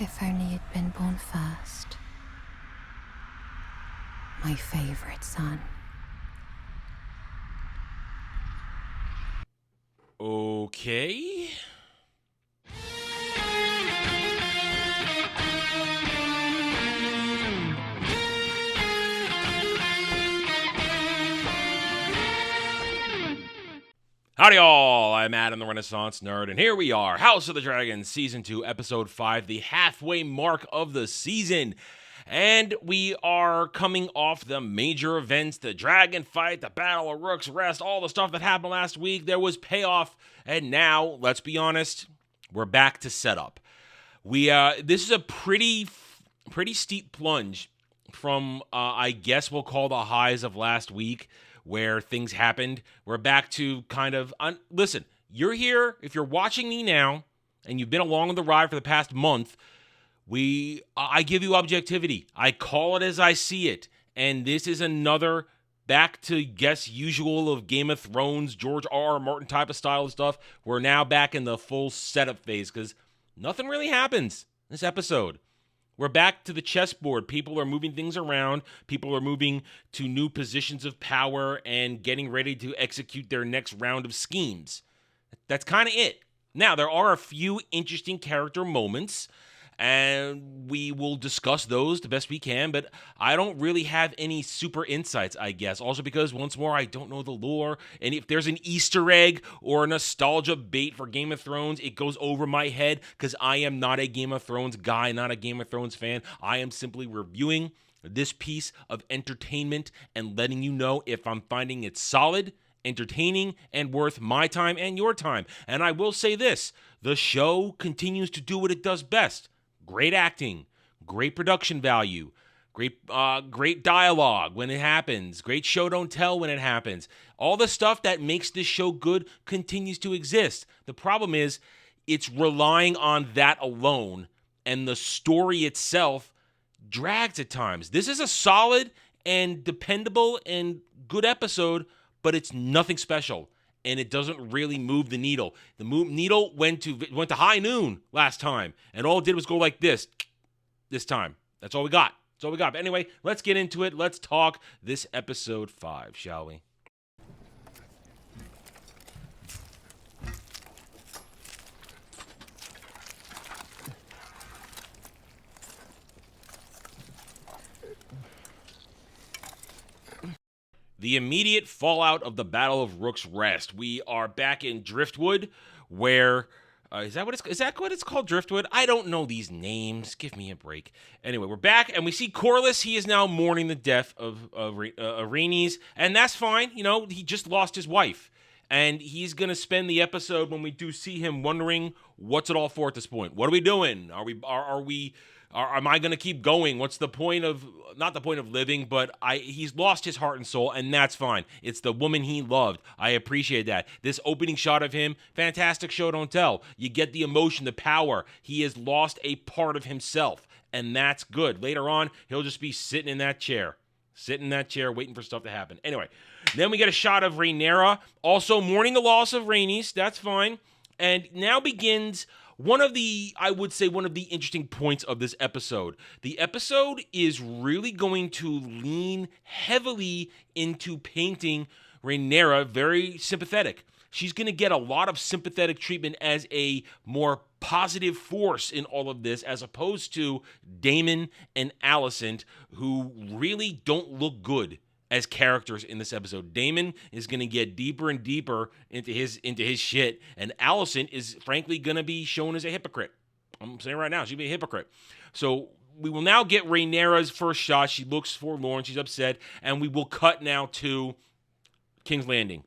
If only you'd been born first. My favorite son. Okay. Howdy, y'all. I'm Adam the Renaissance Nerd, and here we are, House of the Dragon, Season 2, Episode 5, the halfway mark of the season. And we are coming off the major events, the dragon fight, the Battle of Rook's Rest, all the stuff that happened last week. There was payoff, and now, let's be honest, we're back to setup. This is a pretty steep plunge from, I guess we'll call the highs of last week, where things happened. We're back to kind of, listen, you're here, if you're watching me now, and you've been along on the ride for the past month, I give you objectivity. I call it as I see it. And this is another back to guess usual of Game of Thrones, George R. R. Martin type of style of stuff. We're now back in the full setup phase because nothing really happens this episode. We're back to the chessboard. People are moving things around. People are moving to new positions of power and getting ready to execute their next round of schemes. That's kind of it. Now, there are a few interesting character moments, and we will discuss those the best we can, but I don't really have any super insights, I guess. Also because, once more, I don't know the lore, and if there's an Easter egg or a nostalgia bait for Game of Thrones, it goes over my head because I am not a Game of Thrones guy, not a Game of Thrones fan. I am simply reviewing this piece of entertainment and letting you know if I'm finding it solid, entertaining, and worth my time and your time. And I will say this, the show continues to do what it does best. Great acting, great production value, great dialogue when it happens, great show don't tell when it happens. All the stuff that makes this show good continues to exist. The problem is it's relying on that alone, and the story itself drags at times. This is a solid and dependable and good episode, but it's nothing special. And it doesn't really move the needle. The needle went to high noon last time, and all it did was go like this time. That's all we got. But anyway, let's get into it. Let's talk this episode 5, shall we? The immediate fallout of the Battle of Rook's Rest. We are back in Driftwood, where is that what it's called? Driftwood? I don't know these names. Give me a break. Anyway, we're back, and we see Corlys. He is now mourning the death of Rhaenys, and that's fine. You know, he just lost his wife, and he's gonna spend the episode when we do see him wondering what's it all for at this point. What are we doing? Am I going to keep going? What's the point of, not the point of living, but he's lost his heart and soul, and that's fine. It's the woman he loved. I appreciate that. This opening shot of him, fantastic show, don't tell. You get the emotion, the power. He has lost a part of himself, and that's good. Later on, he'll just be sitting in that chair, waiting for stuff to happen. Anyway, then we get a shot of Rhaenyra, also mourning the loss of Rhaenys. That's fine. And now begins one of the interesting points of this episode. The episode is really going to lean heavily into painting Rhaenyra very sympathetic. She's going to get a lot of sympathetic treatment as a more positive force in all of this, as opposed to Daemon and Alicent, who really don't look good as characters in this episode. Daemon is going to get deeper and deeper into his shit, and Alicent is frankly going to be shown as a hypocrite. I'm saying right now, she'll be a hypocrite. So we will now get Rhaenyra's first shot. She looks forlorn, she's upset, and we will cut now to King's Landing,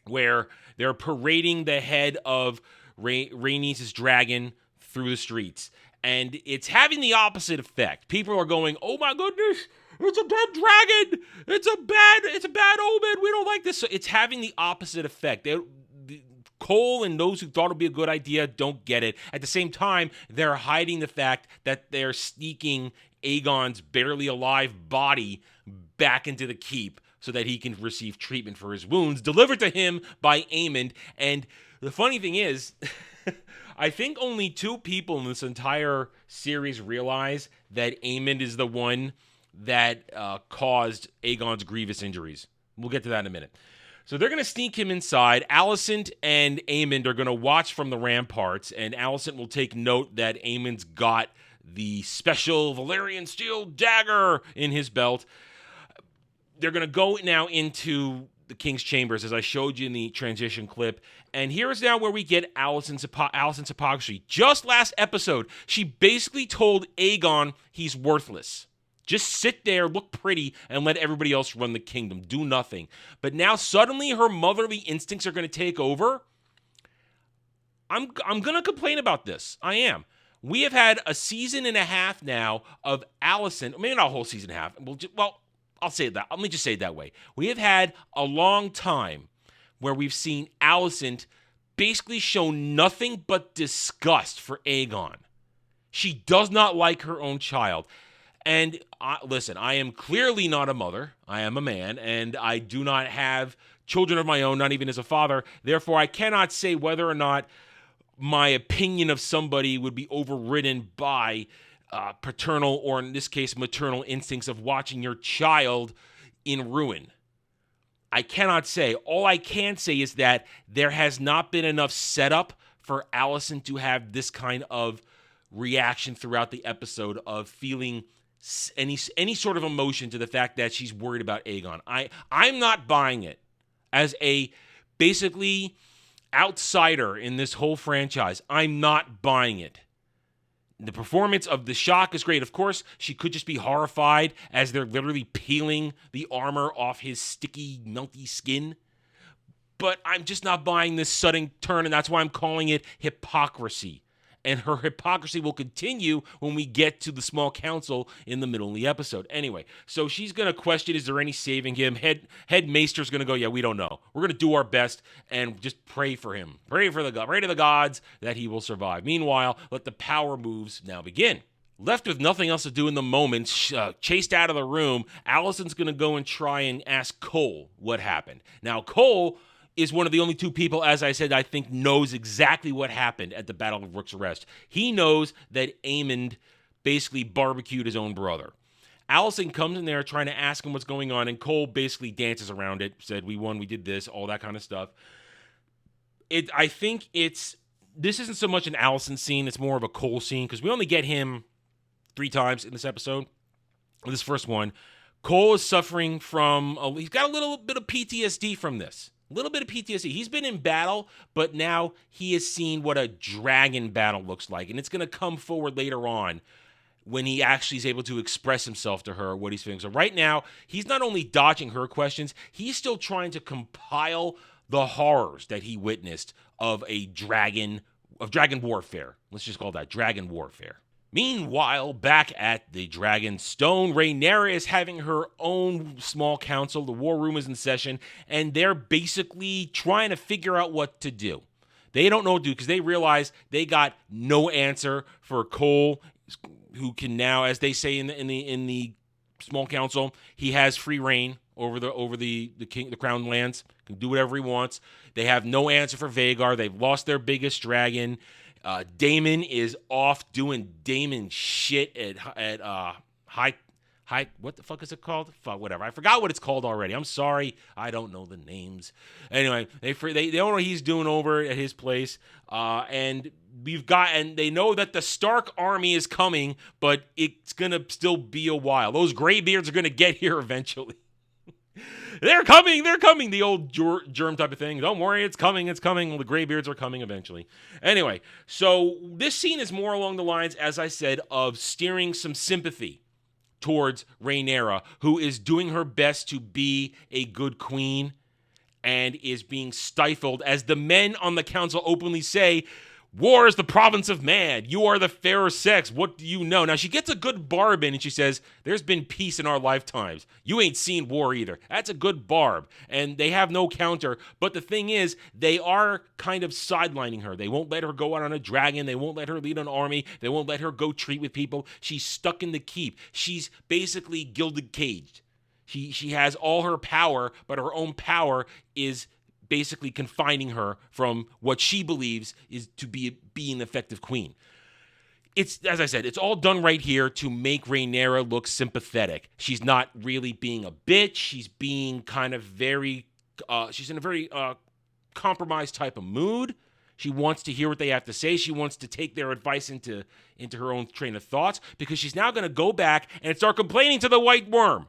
where they're parading the head of Rhaenys' dragon through the streets. And it's having the opposite effect. People are going, oh my goodness, it's a dead dragon. It's a bad omen. We don't like this. So it's having the opposite effect. Cole and those who thought it would be a good idea don't get it. At the same time, they're hiding the fact that they're sneaking Aegon's barely alive body back into the keep so that he can receive treatment for his wounds delivered to him by Aemond. And the funny thing is, I think only 2 people in this entire series realize that Aemond is the one that caused Aegon's grievous injuries. We'll get to that in a minute. So they're going to sneak him inside. Alicent and Aemond are going to watch from the ramparts, and Alicent will take note that Aemond's got the special Valyrian steel dagger in his belt. They're going to go now into the King's Chambers, as I showed you in the transition clip. And here's now where we get Alicent's hypocrisy. Just last episode, she basically told Aegon he's worthless. Just sit there, look pretty, and let everybody else run the kingdom. Do nothing. But now suddenly her motherly instincts are going to take over. I'm going to complain about this. I am. We have had a season and a half now of Alicent. Maybe not a whole season and a half. Well, I'll say that. Let me just say it that way. We have had a long time where we've seen Alicent basically show nothing but disgust for Aegon. She does not like her own child. And listen, I am clearly not a mother. I am a man, and I do not have children of my own, not even as a father. Therefore, I cannot say whether or not my opinion of somebody would be overridden by paternal, or in this case, maternal instincts of watching your child in ruin. I cannot say. All I can say is that there has not been enough setup for Alicent to have this kind of reaction throughout the episode of feeling any sort of emotion to the fact that she's worried about Aegon. I'm not buying it as a basically outsider in this whole franchise. I'm not buying it. The performance of the shock is great. Of course, she could just be horrified as they're literally peeling the armor off his sticky, melty skin. But I'm just not buying this sudden turn, and that's why I'm calling it hypocrisy. And her hypocrisy will continue when we get to the small council in the middle of the episode. Anyway, so she's going to question, is there any saving him? Head Maester's going to go, yeah, we don't know. We're going to do our best and just pray for him. Pray to the gods that he will survive. Meanwhile, let the power moves now begin. Left with nothing else to do in the moment, chased out of the room, Alicent's going to go and try and ask Cole what happened. Now, Cole is one of the only 2 people, as I said, I think knows exactly what happened at the Battle of Rook's Rest. He knows that Aemond basically barbecued his own brother. Alicent comes in there trying to ask him what's going on, and Cole basically dances around it, said, we won, we did this, all that kind of stuff. I think this isn't so much an Alicent scene, it's more of a Cole scene, because we only get him 3 times in this episode. This first one, Cole is suffering from, he's got a little bit of PTSD from this. A little bit of PTSD. He's been in battle, but now he has seen what a dragon battle looks like. And it's going to come forward later on when he actually is able to express himself to her, what he's feeling. So right now, he's not only dodging her questions, he's still trying to compile the horrors that he witnessed of dragon warfare. Let's just call that dragon warfare. Meanwhile, back at the Dragonstone, Rhaenyra is having her own small council. The war room is in session, and they're basically trying to figure out what to do. They don't know what to do because they realize they got no answer for Cole, who can now, as they say in the small council, he has free reign over the crown lands. Can do whatever he wants. They have no answer for Vhagar. They've lost their biggest dragon. Daemon is off doing Daemon shit at high what the fuck is it called? Fuck, whatever. I forgot what it's called already. I'm sorry. I don't know the names. Anyway, they don't know what he's doing over at his place. And they know that the Stark army is coming, but it's gonna still be a while. Those Greybeards are gonna get here eventually. They're coming, the old germ type of thing. Don't worry, it's coming. Well, the Greybeards are coming eventually. Anyway, so this scene is more along the lines, as I said, of steering some sympathy towards Rhaenyra, who is doing her best to be a good queen and is being stifled, as the men on the council openly say, war is the province of man. You are the fairer sex. What do you know? Now, she gets a good barb in, and she says, there's been peace in our lifetimes. You ain't seen war either. That's a good barb. And they have no counter. But the thing is, they are kind of sidelining her. They won't let her go out on a dragon. They won't let her lead an army. They won't let her go treat with people. She's stuck in the keep. She's basically gilded caged. She has all her power, but her own power is basically confining her from what she believes is to be an effective queen. It's, as I said, it's all done right here to make Rhaenyra look sympathetic. She's not really being a bitch. She's being kind of she's in a very compromised type of mood. She wants to hear what they have to say. She wants to take their advice into her own train of thoughts, because she's now going to go back and start complaining to the White Worm.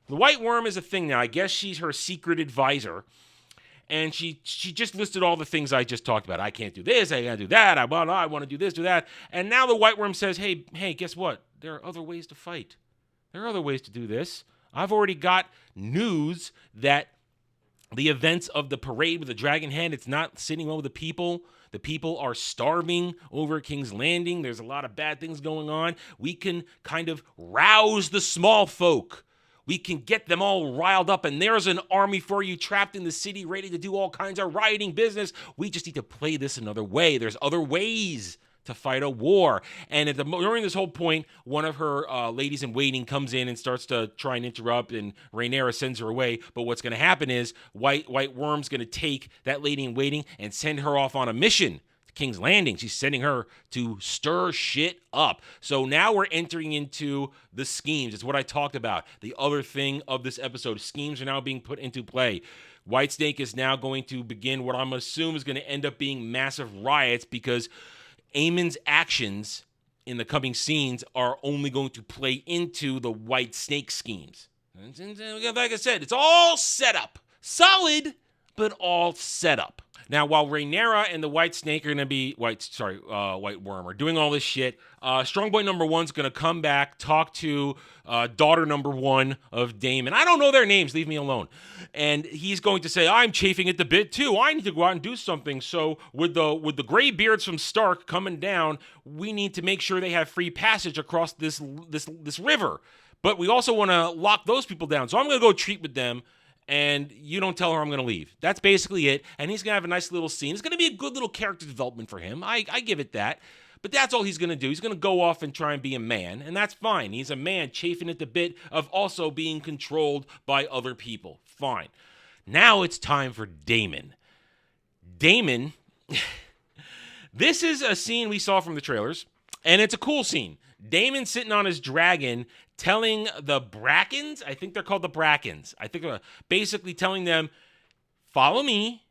The White Worm is a thing now. I guess she's her secret advisor. And she just listed all the things I just talked about. I can't do this. I can't do that. I want to do this, do that. And now the White Worm says, hey, guess what? There are other ways to fight. There are other ways to do this. I've already got news that the events of the parade with the dragon head, it's not sitting well with the people. The people are starving over at King's Landing. There's a lot of bad things going on. We can kind of rouse the small folk. We can get them all riled up, and there's an army for you trapped in the city ready to do all kinds of rioting business. We just need to play this another way. There's other ways to fight a war. And during this whole point, one of her ladies in waiting comes in and starts to try and interrupt, and Rhaenyra sends her away. But what's going to happen is White Worm's going to take that lady in waiting and send her off on a mission. King's Landing. She's sending her to stir shit up. So now we're entering into the schemes. It's what I talked about. The other thing of this episode. Schemes are now being put into play. Whitesnake is now going to begin what I'm assuming is going to end up being massive riots, because Aemon's actions in the coming scenes are only going to play into the White Snake schemes. Like I said, it's all set up. Solid, but all set up. Now, while Rhaenyra and the White Snake are going to be, White Worm are doing all this shit, Strongboy number 1's going to come back, talk to daughter number 1 of Daemon. I don't know their names, leave me alone. And he's going to say, I'm chafing at the bit too. I need to go out and do something. So with the gray beards from Stark coming down, we need to make sure they have free passage across this river. But we also want to lock those people down. So I'm going to go treat with them. And you don't tell her I'm going to leave. That's basically it. And he's going to have a nice little scene. It's going to be a good little character development for him. I give it that. But that's all he's going to do. He's going to go off and try and be a man. And that's fine. He's a man chafing at the bit of also being controlled by other people. Fine. Now it's time for Daemon. Daemon, this is a scene we saw from the trailers. And it's a cool scene. Daemon sitting on his dragon telling the Brackens, I think they're called the Brackens. I think basically telling them, follow me,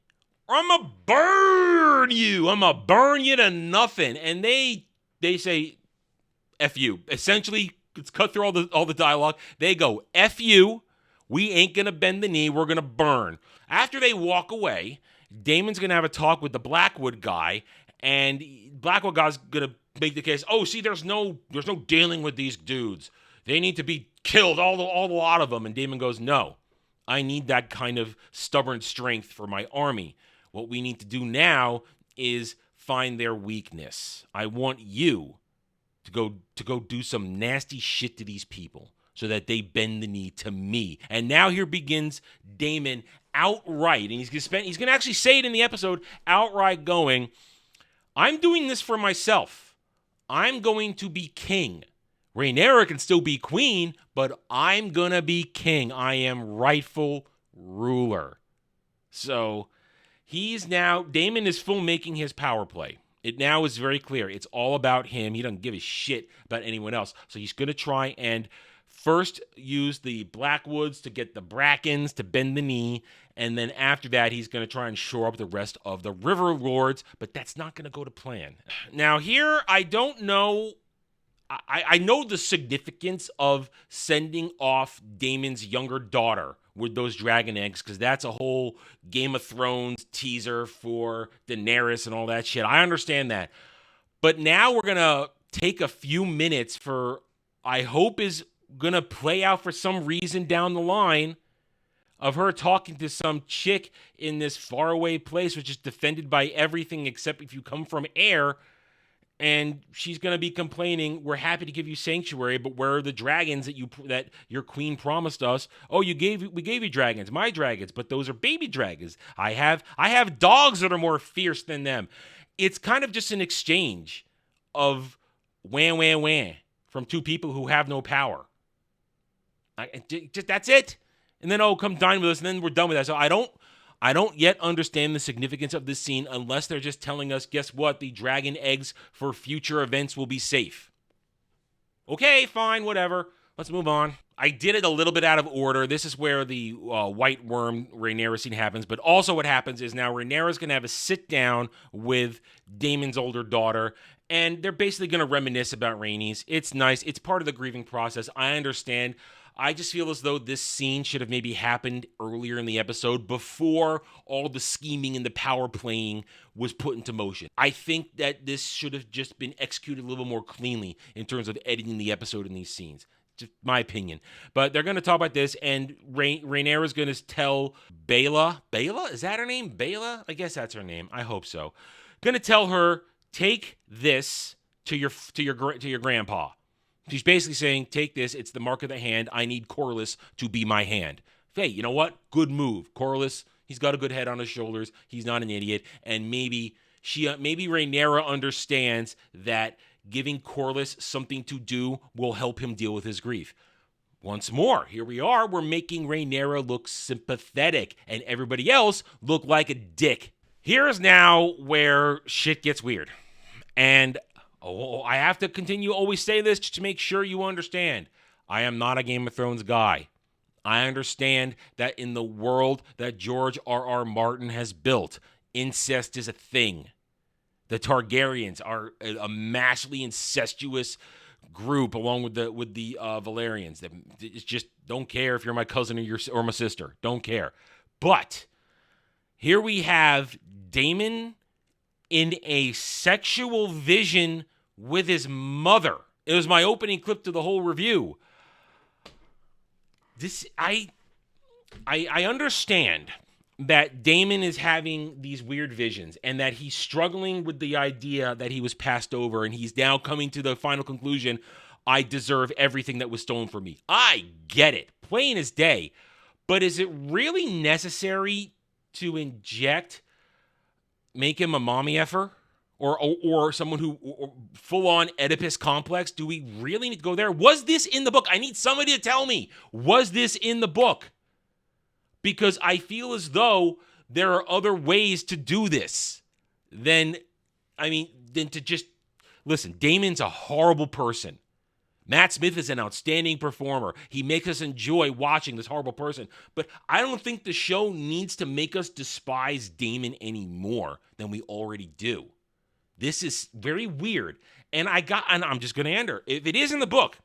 or I'm going to burn you. I'm going to burn you to nothing. And they say, F you. Essentially, it's cut through all the dialogue. They go, F you. We ain't going to bend the knee. We're going to burn. After they walk away, Daemon's going to have a talk with the Blackwood guy. And Blackwood guy's going to make the case, oh, see, there's no dealing with these dudes. They need to be killed, all the lot of them. And Daemon goes, no, I need that kind of stubborn strength for my army. What we need to do now is find their weakness. I want you to go do some nasty shit to these people so that they bend the knee to me. And now here begins Daemon outright, and he's going to actually say it in the episode, outright going, I'm doing this for myself. I'm going to be king. Rhaenyra can still be queen, but I'm going to be king. I am rightful ruler. So Daemon is full making his power play. It now is very clear. It's all about him. He doesn't give a shit about anyone else. So he's going to try and first use the Blackwoods to get the Brackens to bend the knee. And then after that, he's going to try and shore up the rest of the River Lords. But that's not going to go to plan. Now here, I don't know. I know the significance of sending off Daemon's younger daughter with those dragon eggs, because that's a whole Game of Thrones teaser for Daenerys and all that shit. I understand that. But now we're going to take a few minutes for, I hope is going to play out for some reason down the line, of her talking to some chick in this faraway place, which is defended by everything except if you come from air. And she's going to be complaining, we're happy to give you sanctuary, but where are the dragons that your queen promised us? Oh, we gave you dragons, my dragons, but those are baby dragons. I have dogs that are more fierce than them. It's kind of just an exchange of wah from two people who have no power. That's it. And then, come dine with us, and then we're done with that. So I don't I don't yet understand the significance of this scene unless they're just telling us, guess what? The dragon eggs for future events will be safe. Okay, fine, whatever. Let's move on. I did it a little bit out of order. This is where the white worm Rhaenyra scene happens. But also what happens is now Rhaenyra's going to have a sit down with Daemon's older daughter. And they're basically going to reminisce about Rhaenys. It's nice. It's part of the grieving process. I understand. I just feel as though this scene should have maybe happened earlier in the episode before all the scheming and the power playing was put into motion. I think that this should have just been executed a little more cleanly in terms of editing the episode in these scenes. Just my opinion. But they're going to talk about this, and Rhaenyra is going to tell Baela. Baela? Is that her name? Baela? I guess that's her name. I hope so. Going to tell her, take this to your grandpa. She's basically saying, take this. It's the mark of the hand. I need Corlys to be my hand. Hey, you know what? Good move. Corlys, he's got a good head on his shoulders. He's not an idiot. And maybe Rhaenyra understands that giving Corlys something to do will help him deal with his grief. Once more, here we are. We're making Rhaenyra look sympathetic and everybody else look like a dick. Here's now where shit gets weird. And I have to continue always say this just to make sure you understand. I am not a Game of Thrones guy. I understand that in the world that George R.R. Martin has built, incest is a thing. The Targaryens are a massively incestuous group, along with the Valerians. It's just don't care if you're my cousin or my sister. Don't care. But here we have Daemon in a sexual vision with his mother. It was my opening clip to the whole review. I understand that Daemon is having these weird visions and that he's struggling with the idea that he was passed over, and he's now coming to the final conclusion, I deserve everything that was stolen from me. I get it. Plain as day. But is it really necessary to make him a mommy effer? Or someone who full-on Oedipus complex? Do we really need to go there? Was this in the book? I need somebody to tell me. Was this in the book? Because I feel as though there are other ways to do this than to just... Listen, Daemon's a horrible person. Matt Smith is an outstanding performer. He makes us enjoy watching this horrible person. But I don't think the show needs to make us despise Daemon any more than we already do. This is very weird. And I'm just going to end her. If it is in the book,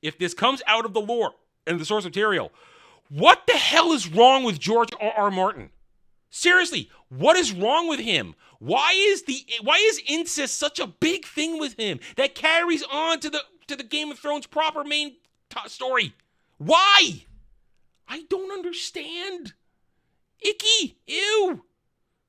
if this comes out of the lore and the source material, what the hell is wrong with George R.R. Martin? Seriously, what is wrong with him? Why is incest such a big thing with him that carries on to the Game of Thrones proper main story? Why? I don't understand. Icky. Ew.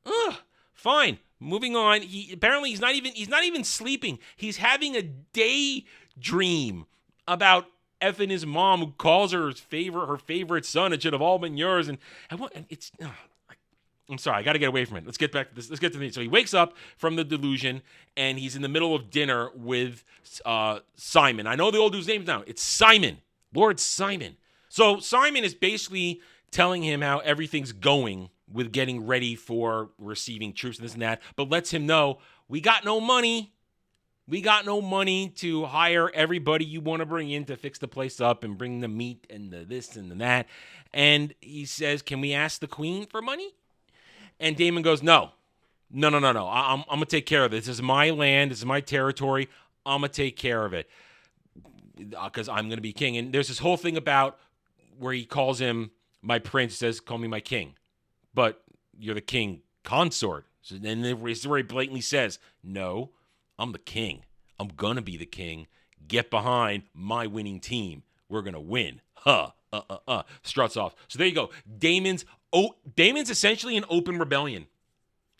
Ugh. Fine. Moving on. He's not even sleeping. He's having a daydream about effing his mom, who calls her her favorite son. It should have all been yours. And I'm sorry, I got to get away from it. Let's get back to this. Let's get to this. So he wakes up from the delusion, and he's in the middle of dinner with Simon. I know the old dude's name now. It's Simon. Lord Simon. So Simon is basically telling him how everything's going with getting ready for receiving troops and this and that, but lets him know, we got no money. We got no money to hire everybody you want to bring in to fix the place up and bring the meat and the this and the that. And he says, can we ask the queen for money? And Daemon goes, no. I'm going to take care of this. This is my land. This is my territory. I'm going to take care of it because I'm going to be king. And there's this whole thing about where he calls him my prince. He says, call me my king. But you're the king consort. So then where he blatantly says, no, I'm the king. I'm going to be the king. Get behind my winning team. We're going to win. Struts off. So there you go. Daemon's essentially an open rebellion.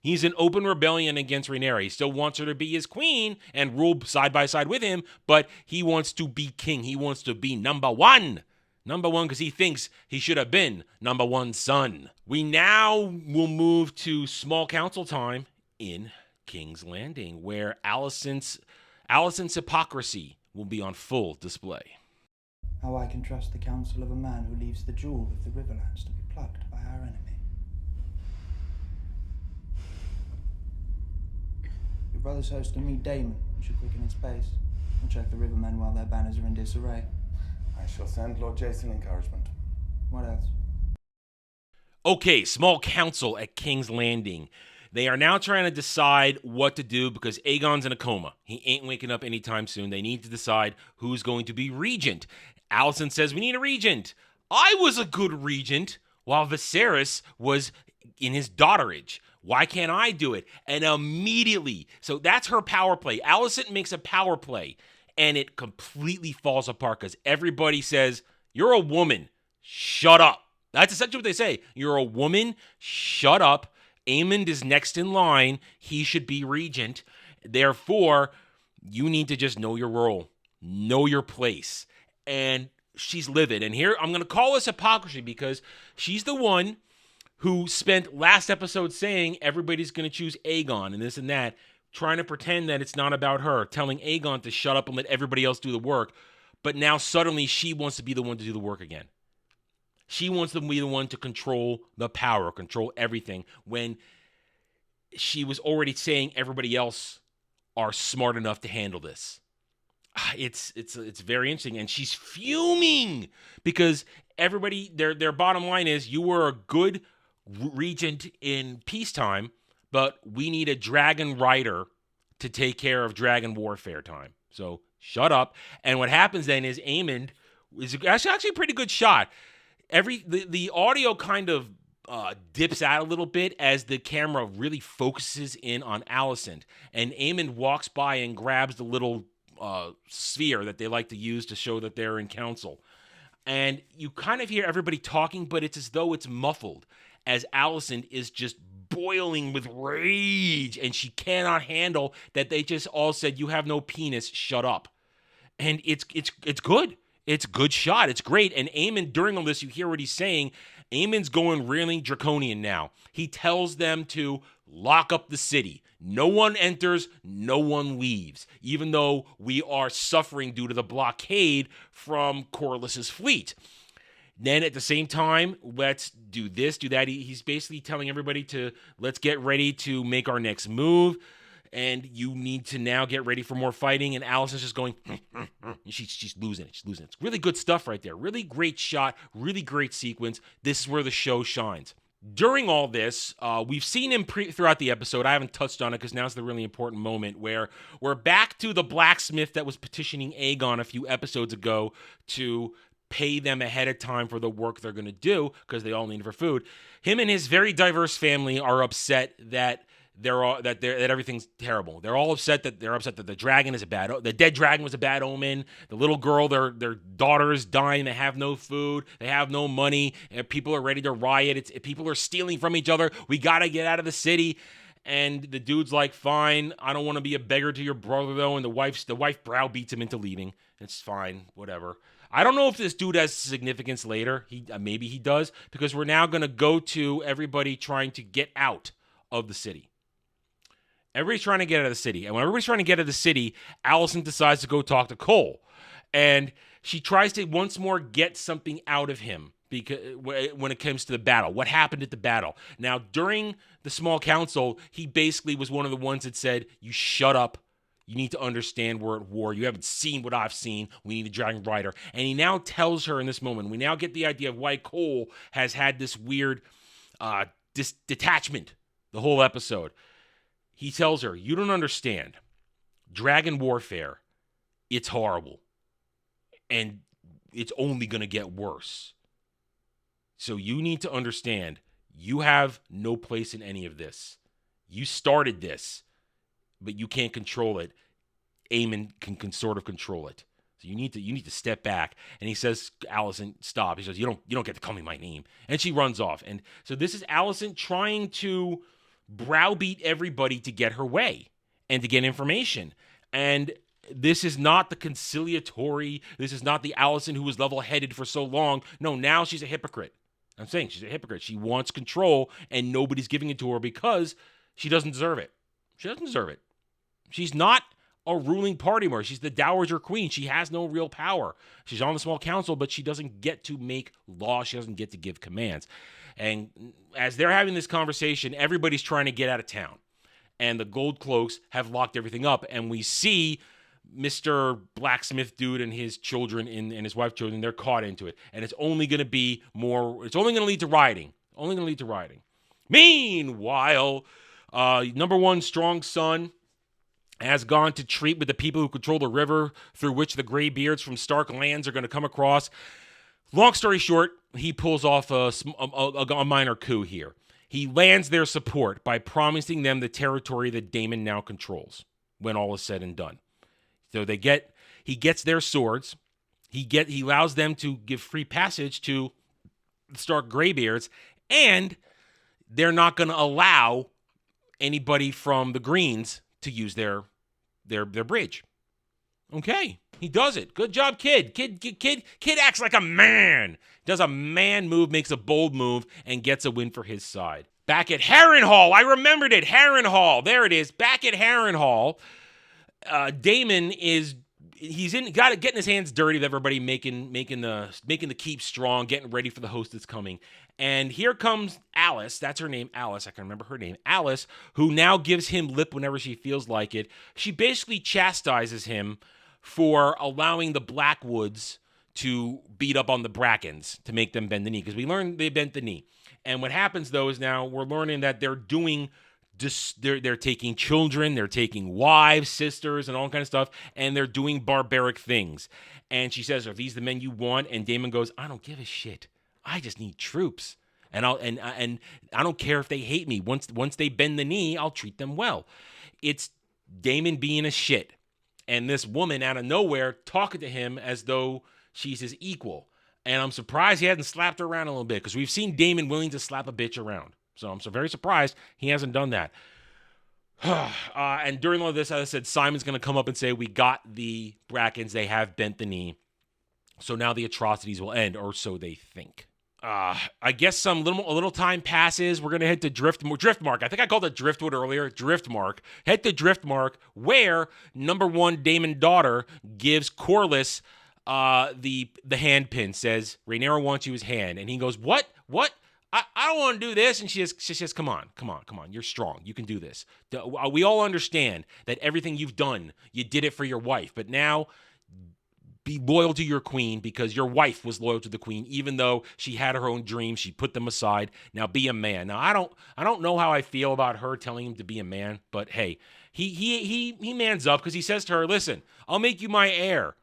He's an open rebellion against Rhaenyra. He still wants her to be his queen and rule side by side with him, but he wants to be king. He wants to be number one. Number one because he thinks he should have been number one son. We now will move to small council time in King's Landing, where Alicent's hypocrisy will be on full display. How I can trust the counsel of a man who leaves the jewel of the Riverlands to be plucked by our enemy. Your brother's hosting me, Damon. We should quicken its pace. I'll check the rivermen while their banners are in disarray. I shall send Lord Jason encouragement. What else? Okay, small council at King's Landing. They are now trying to decide what to do because Aegon's in a coma. He ain't waking up anytime soon. They need to decide who's going to be regent. Alicent says, we need a regent. I was a good regent while Viserys was in his daughterage. Why can't I do it? And immediately, so that's her power play. Alicent makes a power play, and it completely falls apart because everybody says, you're a woman. Shut up. That's essentially what they say. You're a woman. Shut up. Aemond is next in line. He should be regent. Therefore, you need to just know your role, know your place. And she's livid. And here, I'm going to call this hypocrisy because she's the one who spent last episode saying everybody's going to choose Aegon and this and that, trying to pretend that it's not about her, telling Aegon to shut up and let everybody else do the work. But now suddenly she wants to be the one to do the work again. She wants to be the one to control the power, control everything, when she was already saying everybody else are smart enough to handle this. It's very interesting, and she's fuming because everybody, their bottom line is, you were a good regent in peacetime, but we need a dragon rider to take care of dragon warfare time. So shut up. And what happens then is Aemond is actually a pretty good shot. The audio kind of dips out a little bit as the camera really focuses in on Alicent, and Aemond walks by and grabs the little sphere that they like to use to show that they're in council. And you kind of hear everybody talking, but it's as though it's muffled, as Alicent is just boiling with rage, and she cannot handle that they just all said, you have no penis, shut up. And it's good. It's a good shot. It's great. And Aemond, during all this, you hear what he's saying. Aemond's going really draconian now. He tells them to lock up the city. No one enters, no one leaves, even though we are suffering due to the blockade from Corlys's fleet. Then at the same time, let's do this, do that. He's basically telling everybody to, let's get ready to make our next move. And you need to now get ready for more fighting. And Alicent's just going, she's losing it. She's losing it. It's really good stuff right there. Really great shot. Really great sequence. This is where the show shines. During all this, we've seen him throughout the episode. I haven't touched on it because now's the really important moment where we're back to the blacksmith that was petitioning Aegon a few episodes ago to pay them ahead of time for the work they're going to do because they all need it for food. Him and his very diverse family are upset that that everything's terrible. They're all upset that the dragon is the dead dragon was a bad omen. The little girl, their daughter is dying. They have no food. They have no money. People are ready to riot. People are stealing from each other. We gotta get out of the city. And the dude's like, fine. I don't want to be a beggar to your brother though. And the wife browbeats him into leaving. It's fine. Whatever. I don't know if this dude has significance later. Maybe he does, because we're now gonna go to everybody trying to get out of the city. Everybody's trying to get out of the city. And when everybody's trying to get out of the city, Alicent decides to go talk to Cole. And she tries to once more get something out of him because when it comes to the battle. What happened at the battle? Now, during the small council, he basically was one of the ones that said, you shut up. You need to understand we're at war. You haven't seen what I've seen. We need a dragon rider. And he now tells her in this moment, we now get the idea of why Cole has had this weird detachment the whole episode. He tells her, you don't understand. Dragon warfare, it's horrible. And it's only going to get worse. So you need to understand, you have no place in any of this. You started this, but you can't control it. Aemond can sort of control it. So you need to step back. And he says, Alicent, stop. He says, you don't get to call me my name. And she runs off. And so this is Alicent trying to browbeat everybody to get her way and to get information. And this is not the conciliatory, this is not the Alicent who was level-headed for so long. No, now she's a hypocrite. I'm saying she's a hypocrite. She wants control, and nobody's giving it to her because she doesn't deserve it. She doesn't deserve it. She's not a ruling party more. She's the Dowager Queen. She has no real power. She's on the small council, but she doesn't get to make laws. She doesn't get to give commands. And as they're having this conversation, everybody's trying to get out of town. and the Gold Cloaks have locked everything up, and we see Mr. Blacksmith dude and his children and his wife children, they're caught into it. And it's only going to be more, it's only going to lead to rioting. Only going to lead to rioting. Meanwhile, number one strong son has gone to treat with the people who control the river through which the Greybeards from Stark lands are going to come across. Long story short, he pulls off a minor coup here. He lands their support by promising them the territory that Daemon now controls when all is said and done. So he gets their swords. He allows them to give free passage to the Stark Greybeards, and they're not going to allow anybody from the Greens to use their bridge. Okay, he does it. Good job, kid. Kid acts like a man. Does a man move, makes a bold move, and gets a win for his side. Back at Harrenhal, I remembered it. Harrenhal, there it is. Back at Harrenhal, Daemon is getting his hands dirty with everybody, making the keep strong, getting ready for the host that's coming. And here comes Alice. That's her name, Alice. I can remember her name, Alice, who now gives him lip whenever she feels like it. She basically chastises him for allowing the Blackwoods to beat up on the Brackens to make them bend the knee, because we learned they bent the knee. And what happens though is now we're learning that they're taking children, they're taking wives, sisters, and all kind of stuff, and they're doing barbaric things. And she says, "Are these the men you want?" And Daemon goes, "I don't give a shit. I just need troops, and I don't care if they hate me. Once they bend the knee, I'll treat them well." It's Daemon being a shit, and this woman out of nowhere talking to him as though she's his equal. And I'm surprised he hasn't slapped her around a little bit, because we've seen Daemon willing to slap a bitch around. So I'm very surprised he hasn't done that. And during all of this, as I said, Simon's going to come up and say, "We got the Brackens. They have bent the knee. So now the atrocities will end," or so they think. I guess a little time passes. We're going to head to Driftmark. I think I called it Driftwood earlier. Driftmark. Head to Driftmark, where number one Daemon daughter gives Corlys the hand pin, says, "Rhaenyra wants you his hand." And he goes, What? I don't want to do this. And she says, come on. You're strong. You can do this. We all understand that everything you've done, you did it for your wife. But now be loyal to your queen, because your wife was loyal to the queen, even though she had her own dreams. She put them aside. Now be a man. Now I don't know how I feel about her telling him to be a man, but hey, he mans up, because he says to her, "Listen, I'll make you my heir."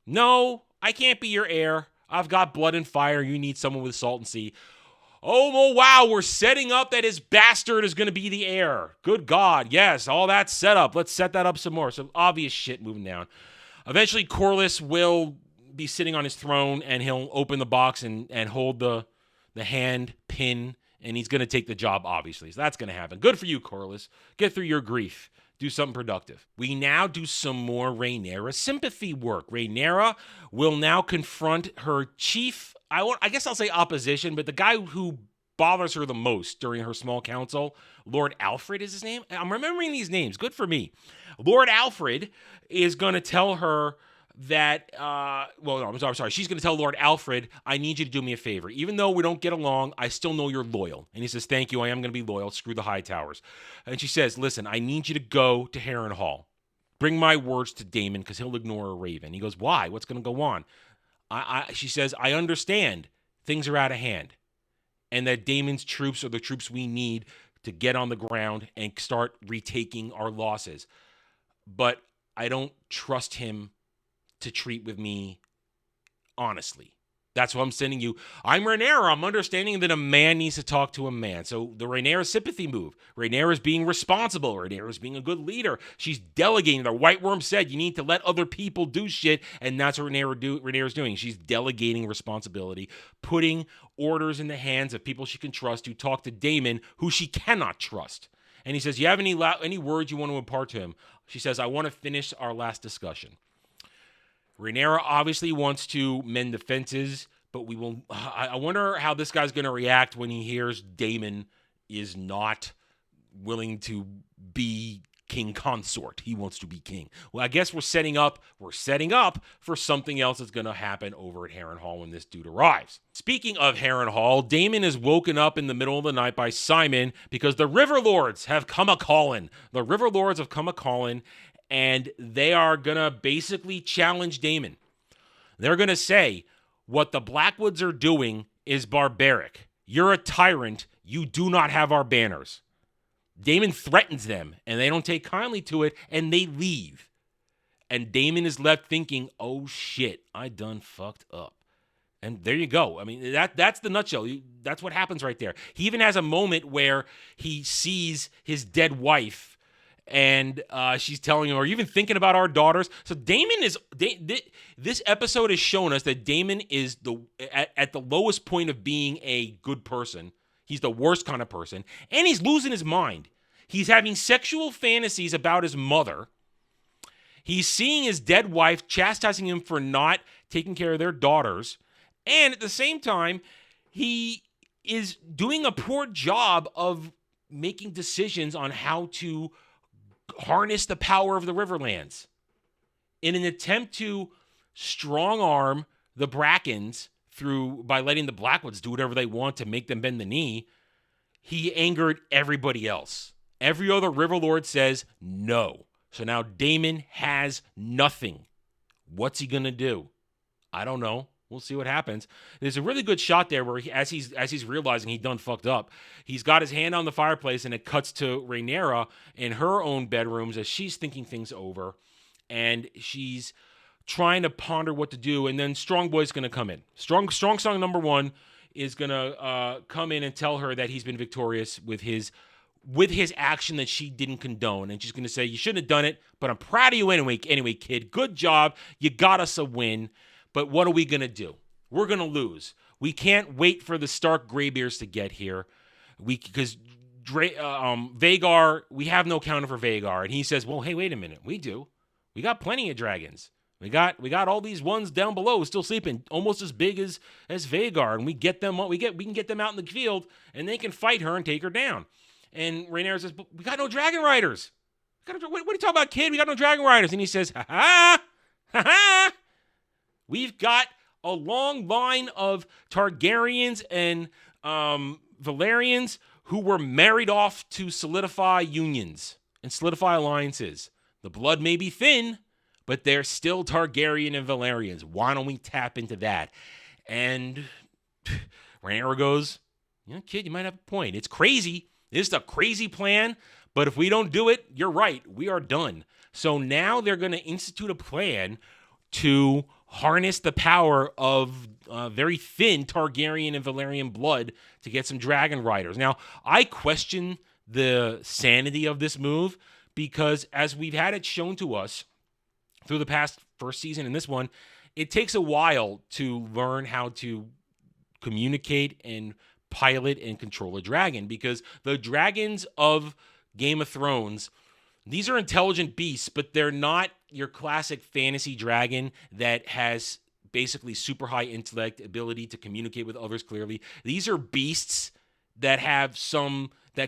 "No, I can't be your heir. I've got blood and fire. You need someone with salt and sea." Oh, wow, we're setting up that his bastard is going to be the heir. Good God, yes, all that set up. Let's set that up some more. Some obvious shit moving down. Eventually, Corlys will be sitting on his throne, and he'll open the box and hold the hand pin, and he's going to take the job, obviously. So that's going to happen. Good for you, Corlys. Get through your grief. Do something productive. We now do some more Rhaenyra sympathy work. Rhaenyra will now confront her chief, I guess I'll say opposition, but the guy who bothers her the most during her small council, Lord Alfred is his name. I'm remembering these names. Good for me. Lord Alfred is going to tell her that, she's going to tell Lord Alfred, "I need you to do me a favor. Even though we don't get along, I still know you're loyal." And he says, "Thank you, I am going to be loyal. Screw the Hightowers." And she says, "Listen, I need you to go to Harrenhal. Bring my words to Daemon, because he'll ignore a raven." He goes, "Why? What's going to go on?" She says, "I understand things are out of hand, and that Daemon's troops are the troops we need to get on the ground and start retaking our losses. But I don't trust him to treat with me honestly. That's what I'm sending you. I'm Rhaenyra. I'm understanding that a man needs to talk to a man." So the Rhaenyra sympathy move. Rhaenyra is being responsible. Rhaenyra is being a good leader. She's delegating. The White Worm said you need to let other people do shit, and that's what Rhaenyra's doing. She's delegating responsibility, putting orders in the hands of people she can trust, who talk to Daemon, who she cannot trust. And he says, "You have any words you want to impart to him?" She says, "I want to finish our last discussion." Rhaenyra obviously wants to mend the fences, but I wonder how this guy's going to react when he hears Daemon is not willing to be king consort. He wants to be king. Well, I guess we're setting up for something else that's going to happen over at Harrenhal when this dude arrives. Speaking of Harrenhal, Daemon is woken up in the middle of the night by Simon because the River Lords have come a-calling. The River Lords have come a-calling, and they are going to basically challenge Daemon. They're going to say, what the Blackwoods are doing is barbaric. You're a tyrant. You do not have our banners. Daemon threatens them, and they don't take kindly to it, and they leave. And Daemon is left thinking, oh shit, I done fucked up. And there you go. I mean, that's the nutshell. That's what happens right there. He even has a moment where he sees his dead wife, and she's telling him, are you even thinking about our daughters? So Daemon is, this episode has shown us that Daemon is at the lowest point of being a good person. He's the worst kind of person, and he's losing his mind. He's having sexual fantasies about his mother. He's seeing his dead wife, chastising him for not taking care of their daughters. And at the same time, he is doing a poor job of making decisions on how to harness the power of the Riverlands in an attempt to strong-arm the Brackens by letting the Blackwoods do whatever they want to make them bend the knee. He angered everybody else. Every other River Lord says no. So now Daemon has nothing. What's he going to do? I don't know. We'll see what happens. There's a really good shot there where as he's realizing he done fucked up, he's got his hand on the fireplace, and it cuts to Rhaenyra in her own bedrooms as she's thinking things over, and she's trying to ponder what to do. And then Strong Boy's going to come in. Strong Song number 1 is going to come in and tell her that he's been victorious with his action that she didn't condone. And she's going to say, you shouldn't have done it, but I'm proud of you anyway, kid. Good job. You got us a win. But what are we going to do? We're going to lose. We can't wait for the Stark Greybeards to get here. Because Vhagar, we have no counter for Vhagar. And he says, well, hey, wait a minute. We do. We got plenty of dragons. We got all these ones down below still sleeping, almost as big as Vhagar, and we can get them out in the field, and they can fight her and take her down. And Rhaenyra says, but we got no dragon riders. What are you talking about, kid? We got no dragon riders. And he says, ha ha, ha ha. We've got a long line of Targaryens and Valerians who were married off to solidify unions and solidify alliances. The blood may be thin, but they're still Targaryen and Valerians. Why don't we tap into that? And Rhaenyra goes, kid, you might have a point. It's crazy. This is a crazy plan, but if we don't do it, you're right. We are done. So now they're going to institute a plan to harness the power of very thin Targaryen and Valerian blood to get some dragon riders. Now, I question the sanity of this move because as we've had it shown to us through the past first season and this one, it takes a while to learn how to communicate and pilot and control a dragon, because the dragons of Game of Thrones, these are intelligent beasts, but they're not your classic fantasy dragon that has basically super high intellect, ability to communicate with others clearly. These are beasts that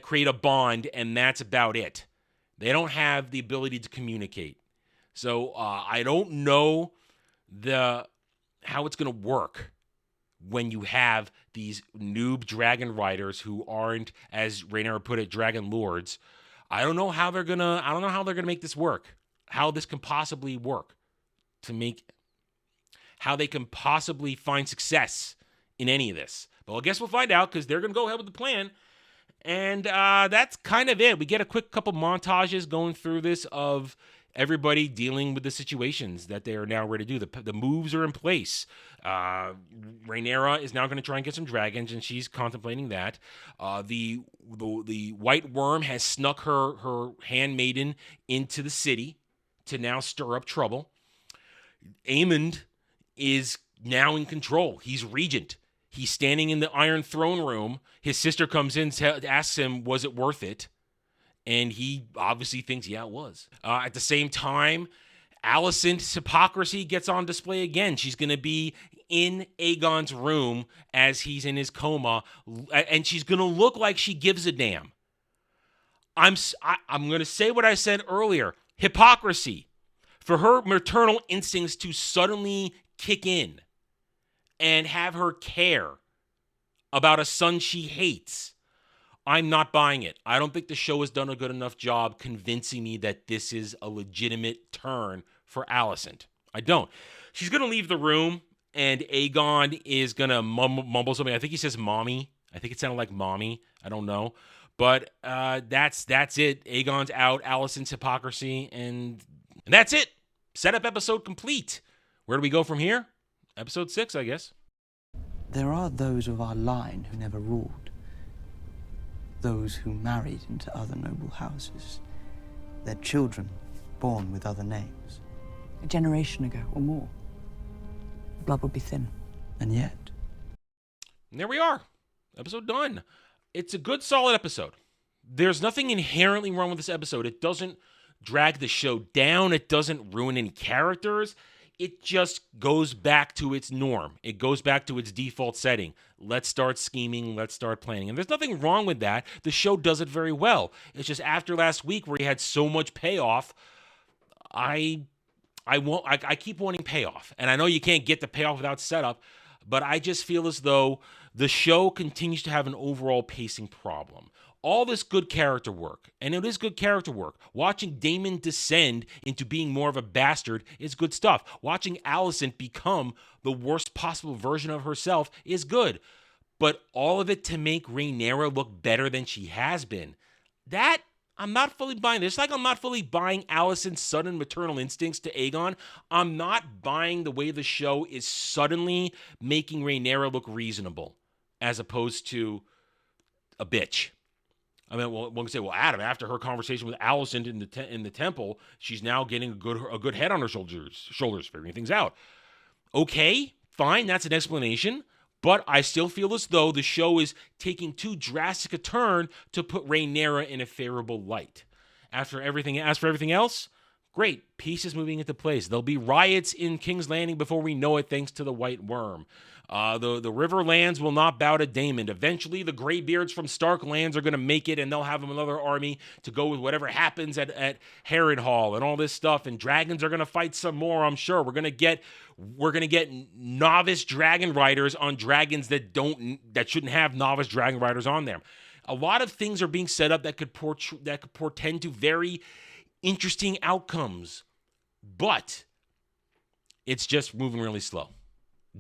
create a bond, and that's about it. They don't have the ability to communicate. So I don't know how it's going to work when you have these noob dragon riders who aren't, as Rhaenyra put it, dragon lords. I don't know how they're gonna make this work. How this can possibly work how they can possibly find success in any of this. But I guess we'll find out, because they're gonna go ahead with the plan. And that's kind of it. We get a quick couple montages going through this of everybody dealing with the situations that they are now ready to do. The moves are in place. Rhaenyra is now going to try and get some dragons, and she's contemplating that. The White Worm has snuck her handmaiden into the city to now stir up trouble. Aemond is now in control. He's regent. He's standing in the Iron Throne room. His sister comes in, asks him, was it worth it? And he obviously thinks, yeah, it was. At the same time, Alicent's hypocrisy gets on display again. She's going to be in Aegon's room as he's in his coma, and she's going to look like she gives a damn. I'm going to say what I said earlier. Hypocrisy. For her maternal instincts to suddenly kick in and have her care about a son she hates, I'm not buying it. I don't think the show has done a good enough job convincing me that this is a legitimate turn for Alicent. I don't. She's going to leave the room, and Aegon is going to mumble something. I think he says mommy. I think it sounded like mommy. I don't know. But that's it. Aegon's out. Alicent's hypocrisy, and that's it. Setup episode complete. Where do we go from here? Episode 6, I guess. There are those of our line who never ruled. Those who married into other noble houses. Their children born with other names. A generation ago or more, blood would be thin. And yet, And there we are. Episode done. It's a good, solid episode. There's nothing inherently wrong with this episode. It doesn't drag the show down. It doesn't ruin any characters. It just goes back to its norm. It goes back to its default setting. Let's start scheming. Let's start planning. And there's nothing wrong with that. The show does it very well. It's just after last week where he had so much payoff, I keep wanting payoff. And I know you can't get the payoff without setup, but I just feel as though the show continues to have an overall pacing problem. All this good character work, and it is good character work. Watching Daemon descend into being more of a bastard is good stuff. Watching Alicent become the worst possible version of herself is good. But all of it to make Rhaenyra look better than she has been, that I'm not fully buying. It's like I'm not fully buying Alicent's sudden maternal instincts to Aegon. I'm not buying the way the show is suddenly making Rhaenyra look reasonable as opposed to a bitch. I mean, well, one can say, well, Adam, after her conversation with Alicent in the temple, she's now getting a good head on her shoulders, figuring things out. Okay, fine, that's an explanation, but I still feel as though the show is taking too drastic a turn to put Rhaenyra in a favorable light. As for everything else, great, pieces moving into place. There'll be riots in King's Landing before we know it, thanks to the White Worm. The Riverlands will not bow to Daemon. Eventually, the Greybeards from Stark Lands are going to make it, and they'll have another army to go with whatever happens at Harrenhal and all this stuff. And dragons are going to fight some more, I'm sure. We're going to get novice dragon riders on dragons that shouldn't have novice dragon riders on them. A lot of things are being set up that could portend to very interesting outcomes, but it's just moving really slow.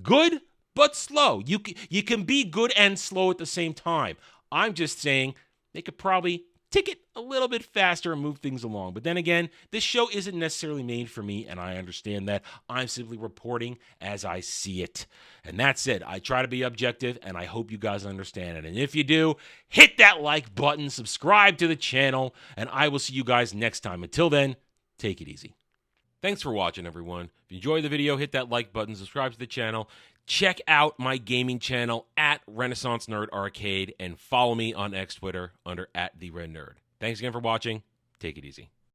Good, but slow. You can be good and slow at the same time. I'm just saying they could probably tick it a little bit faster and move things along. But then again, this show isn't necessarily made for me, and I understand that. I'm simply reporting as I see it. And that's it. I try to be objective, and I hope you guys understand it. And if you do, hit that like button, subscribe to the channel, and I will see you guys next time. Until then, take it easy. Thanks for watching, everyone. If you enjoyed the video, hit that like button, subscribe to the channel. Check out my gaming channel at Renaissance Nerd Arcade, and follow me on X Twitter under @TheRedNerd. Thanks again for watching. Take it easy.